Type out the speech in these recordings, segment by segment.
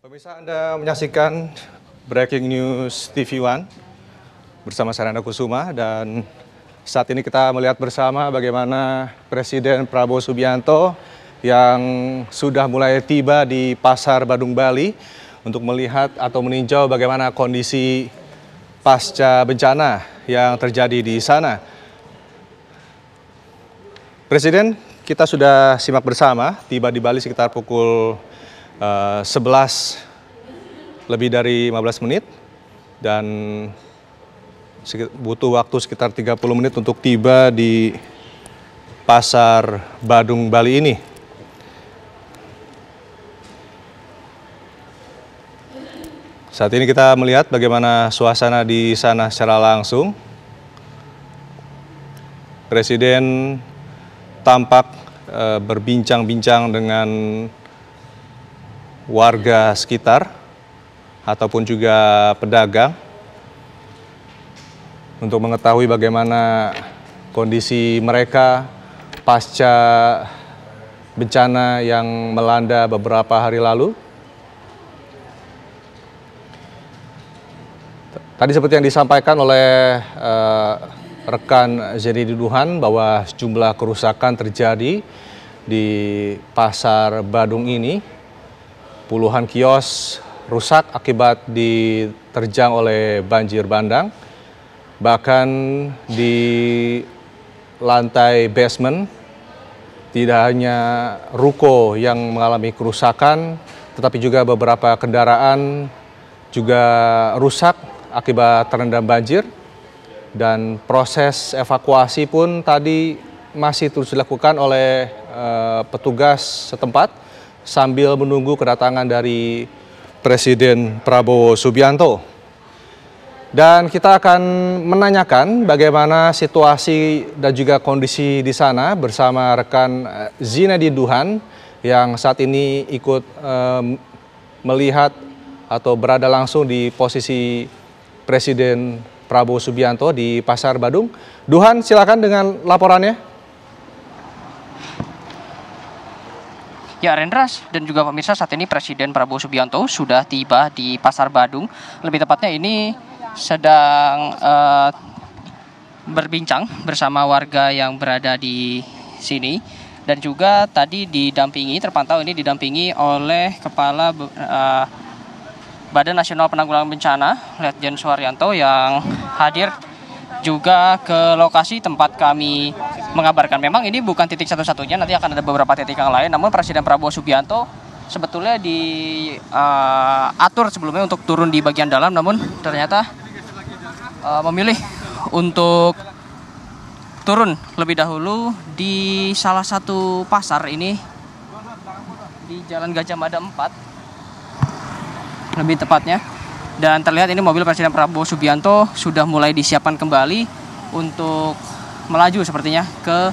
Pemirsa, Anda menyaksikan Breaking News TV One bersama saya Nanda Kusuma, dan saat ini kita melihat bersama bagaimana Presiden Prabowo Subianto yang sudah mulai tiba di Pasar Badung, Bali untuk melihat atau meninjau bagaimana kondisi pasca bencana yang terjadi di sana. Presiden, kita sudah simak bersama, tiba di Bali sekitar pukul 11 lebih dari 15 menit dan butuh waktu sekitar 30 menit untuk tiba di Pasar Badung, Bali ini. Saat ini kita melihat bagaimana suasana di sana secara langsung. Presiden tampak berbincang-bincang dengan warga sekitar ataupun juga pedagang untuk mengetahui bagaimana kondisi mereka pasca bencana yang melanda beberapa hari lalu. Tadi seperti yang disampaikan oleh rekan Zeni Duduhan bahwa sejumlah kerusakan terjadi di Pasar Badung ini. Puluhan kios rusak akibat diterjang oleh banjir bandang. Bahkan di lantai basement tidak hanya ruko yang mengalami kerusakan, tetapi juga beberapa kendaraan juga rusak akibat terendam banjir. Dan proses evakuasi pun tadi masih terus dilakukan oleh petugas setempat sambil menunggu kedatangan dari Presiden Prabowo Subianto. Dan kita akan menanyakan bagaimana situasi dan juga kondisi di sana bersama rekan Zinedine Duhan yang saat ini ikut melihat atau berada langsung di posisi Presiden Prabowo Subianto di Pasar Badung. Duhan, silakan dengan laporannya. Ya, Rendras dan juga pemirsa, saat ini Presiden Prabowo Subianto sudah tiba di Pasar Badung. Lebih tepatnya ini sedang berbincang bersama warga yang berada di sini. Dan juga tadi terpantau ini didampingi oleh Kepala Badan Nasional Penanggulangan Bencana, Letjen Suharyanto, yang hadir juga ke lokasi tempat kami mengabarkan. Memang ini bukan titik satu-satunya, nanti akan ada beberapa titik yang lain. Namun Presiden Prabowo Subianto sebetulnya diatur sebelumnya untuk turun di bagian dalam, namun ternyata memilih untuk turun lebih dahulu di salah satu pasar ini di Jalan Gajah Mada 4 lebih tepatnya. Dan terlihat ini mobil Presiden Prabowo Subianto sudah mulai disiapkan kembali untuk melaju sepertinya ke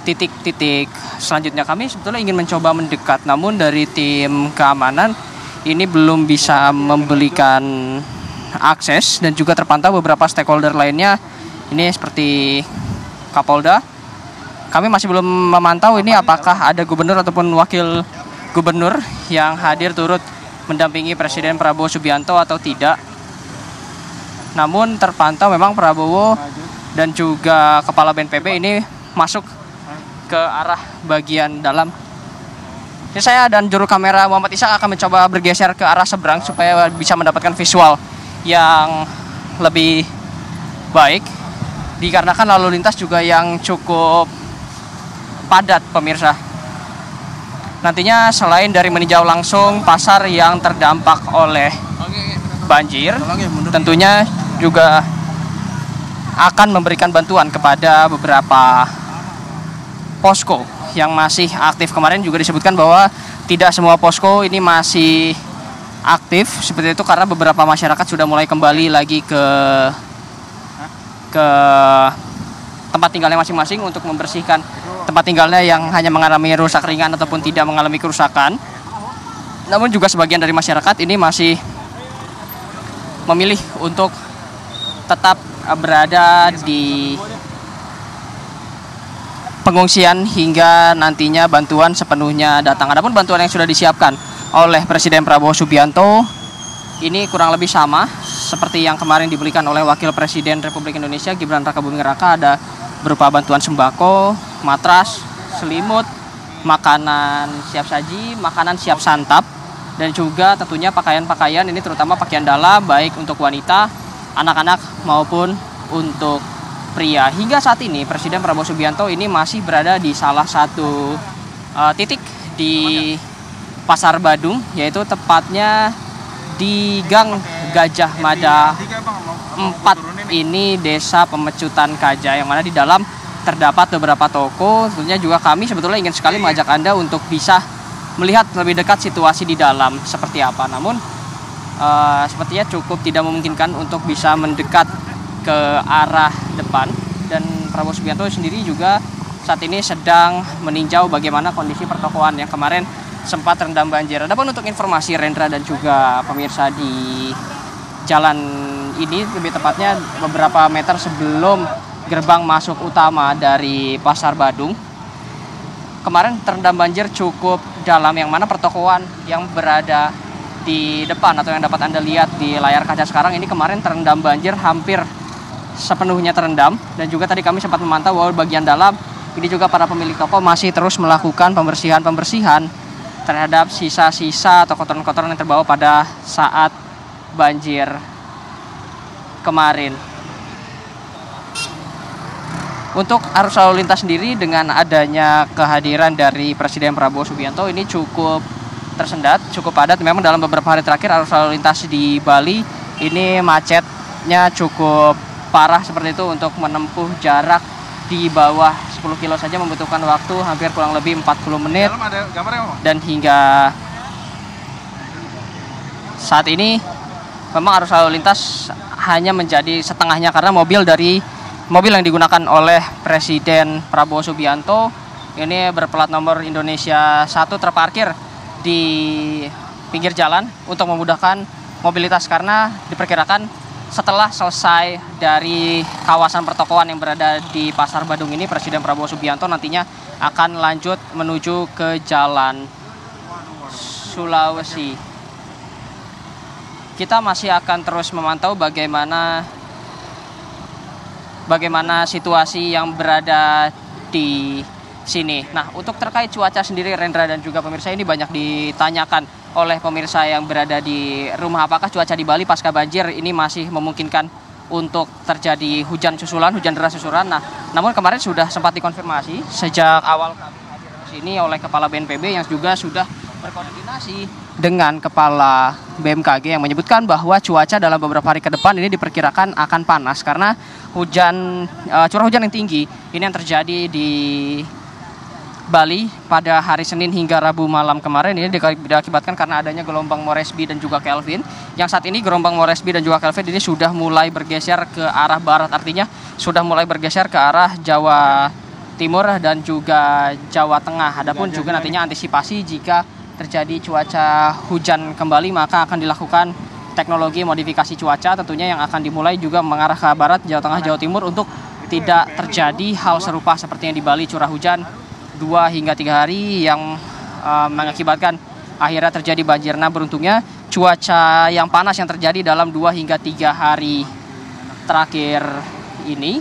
titik-titik selanjutnya. Kami sebetulnya ingin mencoba mendekat, namun dari tim keamanan ini belum bisa memberikan akses. Dan juga terpantau beberapa stakeholder lainnya, ini seperti Kapolda. Kami masih belum memantau ini apakah ada gubernur ataupun wakil gubernur yang hadir turut mendampingi Presiden Prabowo Subianto atau tidak. Namun terpantau memang Prabowo dan juga Kepala BNPB ini masuk ke arah bagian dalam. Ini saya dan juru kamera Muhammad Ishak akan mencoba bergeser ke arah seberang supaya bisa mendapatkan visual yang lebih baik, dikarenakan lalu lintas juga yang cukup padat, pemirsa. Nantinya selain dari meninjau langsung pasar yang terdampak oleh banjir, tentunya juga akan memberikan bantuan kepada beberapa posko yang masih aktif. Kemarin juga disebutkan bahwa tidak semua posko ini masih aktif seperti itu karena beberapa masyarakat sudah mulai kembali lagi ke tempat tinggalnya masing-masing untuk membersihkan tempat tinggalnya yang hanya mengalami rusak ringan ataupun tidak mengalami kerusakan. Namun juga sebagian dari masyarakat ini masih memilih untuk tetap berada di pengungsian hingga nantinya bantuan sepenuhnya datang. Adapun bantuan yang sudah disiapkan oleh Presiden Prabowo Subianto ini kurang lebih sama seperti yang kemarin diberikan oleh Wakil Presiden Republik Indonesia Gibran Rakabuming Raka, ada berupa bantuan sembako, matras, selimut, makanan siap saji, makanan siap santap, dan juga tentunya pakaian-pakaian, ini terutama pakaian dalam baik untuk wanita, anak-anak maupun untuk pria. Hingga saat ini Presiden Prabowo Subianto ini masih berada di salah satu titik di Pasar Badung, yaitu tepatnya di Gang Gajah Mada 4 ini, Desa Pemecutan Kaja, yang mana di dalam terdapat beberapa toko. Tentunya juga kami sebetulnya ingin sekali mengajak Anda untuk bisa melihat lebih dekat situasi di dalam seperti apa. Namun sepertinya cukup tidak memungkinkan untuk bisa mendekat ke arah depan, dan Prabowo Subianto sendiri juga saat ini sedang meninjau bagaimana kondisi pertokoan yang kemarin sempat terendam banjir. Adapun untuk informasi Rendra dan juga pemirsa, di jalan ini lebih tepatnya beberapa meter sebelum gerbang masuk utama dari Pasar Badung kemarin terendam banjir cukup dalam, yang mana pertokoan yang berada di depan atau yang dapat Anda lihat di layar kaca sekarang ini kemarin terendam banjir, hampir sepenuhnya terendam. Dan juga tadi kami sempat memantau bahwa bagian dalam ini juga para pemilik toko masih terus melakukan pembersihan terhadap sisa-sisa atau kotoran-kotoran yang terbawa pada saat banjir kemarin. Untuk arus lalu lintas sendiri, dengan adanya kehadiran dari Presiden Prabowo Subianto ini cukup tersendat, cukup padat. Memang dalam beberapa hari terakhir arus lalu lintas di Bali ini macetnya cukup parah seperti itu. Untuk menempuh jarak di bawah 10 kilo saja membutuhkan waktu hampir kurang lebih 40 menit. Dan hingga saat ini memang arus lalu lintas hanya menjadi setengahnya karena mobil yang digunakan oleh Presiden Prabowo Subianto ini berplat nomor Indonesia 1 terparkir di pinggir jalan untuk memudahkan mobilitas, karena diperkirakan setelah selesai dari kawasan pertokoan yang berada di Pasar Badung ini, Presiden Prabowo Subianto nantinya akan lanjut menuju ke Jalan Sulawesi. Kita masih akan terus memantau bagaimana situasi yang berada di sini. Nah, untuk terkait cuaca sendiri, Rendra dan juga pemirsa, ini banyak ditanyakan oleh pemirsa yang berada di rumah. Apakah cuaca di Bali pasca banjir ini masih memungkinkan untuk terjadi hujan deras susulan? Nah, namun kemarin sudah sempat dikonfirmasi sejak awal kami hadir ke sini oleh Kepala BNPB yang juga sudah berkoordinasi dengan Kepala BMKG yang menyebutkan bahwa cuaca dalam beberapa hari ke depan ini diperkirakan akan panas karena curah hujan yang tinggi ini yang terjadi di Bali pada hari Senin hingga Rabu malam kemarin. Ini diakibatkan karena adanya gelombang Moresby dan juga Kelvin, yang saat ini gelombang Moresby dan juga Kelvin ini sudah mulai bergeser ke arah barat, artinya sudah mulai bergeser ke arah Jawa Timur dan juga Jawa Tengah. Adapun juga nantinya antisipasi jika terjadi cuaca hujan kembali, maka akan dilakukan teknologi modifikasi cuaca tentunya yang akan dimulai juga mengarah ke barat, Jawa Tengah, Jawa Timur, untuk tidak terjadi hal serupa seperti yang di Bali, curah hujan 2 hingga 3 hari yang mengakibatkan akhirnya terjadi banjir. Nah, beruntungnya cuaca yang panas yang terjadi dalam 2 hingga 3 hari terakhir ini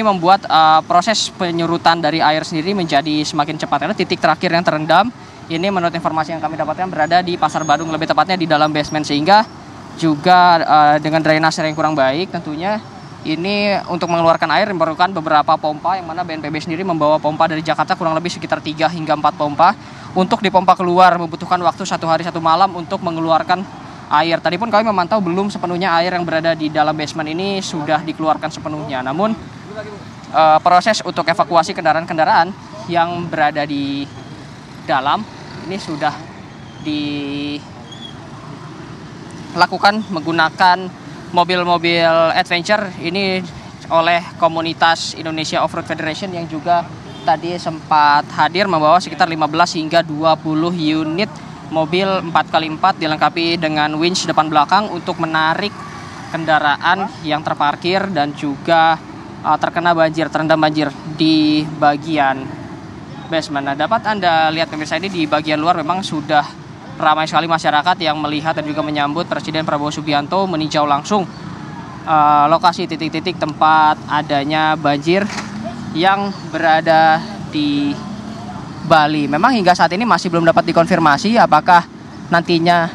membuat proses penyurutan dari air sendiri menjadi semakin cepat, karena titik terakhir yang terendam ini menurut informasi yang kami dapatkan berada di Pasar Badung, lebih tepatnya di dalam basement, sehingga juga dengan drainase yang kurang baik tentunya. Ini untuk mengeluarkan air memerlukan beberapa pompa, yang mana BNPB sendiri membawa pompa dari Jakarta kurang lebih sekitar 3 hingga 4 pompa. Untuk dipompa keluar membutuhkan waktu 1 hari 1 malam untuk mengeluarkan air. Tadi pun kami memantau belum sepenuhnya air yang berada di dalam basement ini sudah dikeluarkan sepenuhnya. Namun proses untuk evakuasi kendaraan-kendaraan yang berada di dalam ini sudah dilakukan menggunakan mobil-mobil adventure ini oleh komunitas Indonesia Off-Road Federation yang juga tadi sempat hadir membawa sekitar 15 hingga 20 unit mobil 4x4 dilengkapi dengan winch depan belakang untuk menarik kendaraan yang terparkir dan juga terkena banjir, terendam banjir di bagian basement. Nah, dapat Anda lihat pemirsa, ini di bagian luar memang sudah ramai sekali masyarakat yang melihat dan juga menyambut Presiden Prabowo Subianto meninjau langsung lokasi titik-titik tempat adanya banjir yang berada di Bali. Memang hingga saat ini masih belum dapat dikonfirmasi apakah nantinya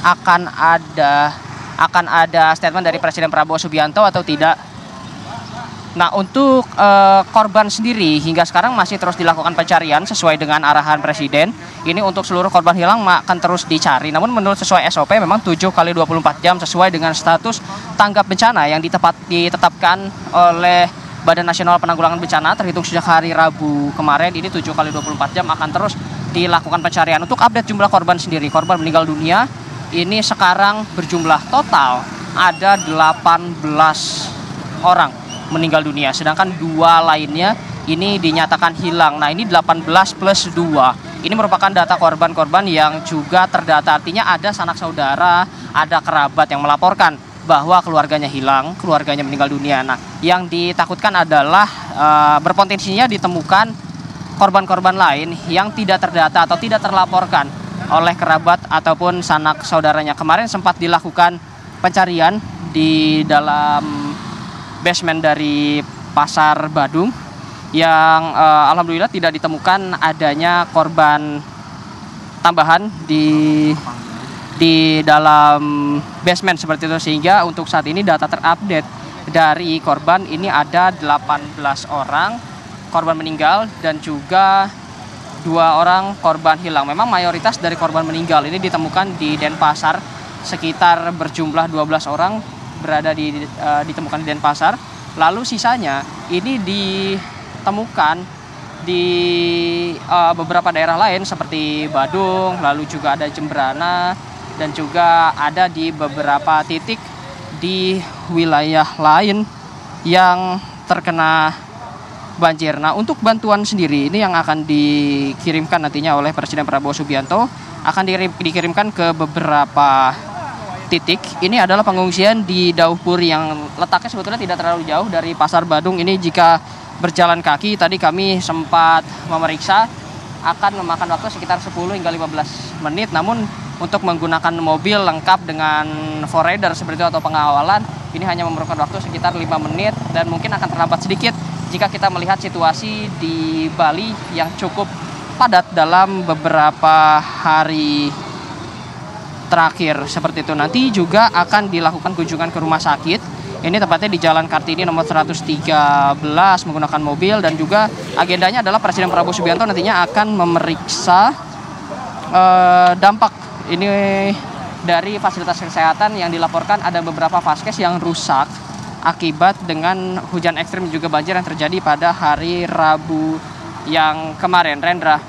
akan ada statement dari Presiden Prabowo Subianto atau tidak. Nah, untuk korban sendiri hingga sekarang masih terus dilakukan pencarian sesuai dengan arahan Presiden. Ini untuk seluruh korban hilang akan terus dicari. Namun menurut sesuai SOP memang 7 kali 24 jam sesuai dengan status tanggap bencana yang ditetapkan oleh Badan Nasional Penanggulangan Bencana terhitung sejak hari Rabu kemarin. Ini 7 kali 24 jam akan terus dilakukan pencarian. Untuk update jumlah korban sendiri, korban meninggal dunia ini sekarang berjumlah total ada 18 orang meninggal dunia, sedangkan 2 lainnya ini dinyatakan hilang. Nah, ini 18 plus 2. Ini merupakan data korban-korban yang juga terdata. Artinya ada sanak saudara, ada kerabat yang melaporkan bahwa keluarganya hilang, keluarganya meninggal dunia. Nah, yang ditakutkan adalah berpotensinya ditemukan korban-korban lain yang tidak terdata atau tidak terlaporkan oleh kerabat ataupun sanak saudaranya. Kemarin sempat dilakukan pencarian di dalam basement dari Pasar Badung yang alhamdulillah tidak ditemukan adanya korban tambahan di dalam basement seperti itu, sehingga untuk saat ini data terupdate dari korban ini ada 18 orang korban meninggal dan juga 2 orang korban hilang. Memang mayoritas dari korban meninggal ini ditemukan di Denpasar, sekitar berjumlah 12 orang ditemukan di Denpasar. Lalu sisanya ini ditemukan di beberapa daerah lain seperti Badung, lalu juga ada Jemberana, dan juga ada di beberapa titik di wilayah lain yang terkena banjir. Nah, untuk bantuan sendiri ini yang akan dikirimkan nantinya oleh Presiden Prabowo Subianto akan dikirimkan ke beberapa titik. Ini adalah pengungsian di Dauhpuri yang letaknya sebetulnya tidak terlalu jauh dari Pasar Badung. Ini jika berjalan kaki, tadi kami sempat memeriksa, akan memakan waktu sekitar 10 hingga 15 menit. Namun untuk menggunakan mobil lengkap dengan forrider seperti itu atau pengawalan, ini hanya memerlukan waktu sekitar 5 menit dan mungkin akan terlambat sedikit jika kita melihat situasi di Bali yang cukup padat dalam beberapa hari terakhir seperti itu. Nanti juga akan dilakukan kunjungan ke rumah sakit. Ini tepatnya di Jalan Kartini nomor 113 menggunakan mobil, dan juga agendanya adalah Presiden Prabowo Subianto nantinya akan memeriksa dampak ini dari fasilitas kesehatan yang dilaporkan ada beberapa vaskes yang rusak akibat dengan hujan ekstrim juga banjir yang terjadi pada hari Rabu yang kemarin. Rendra.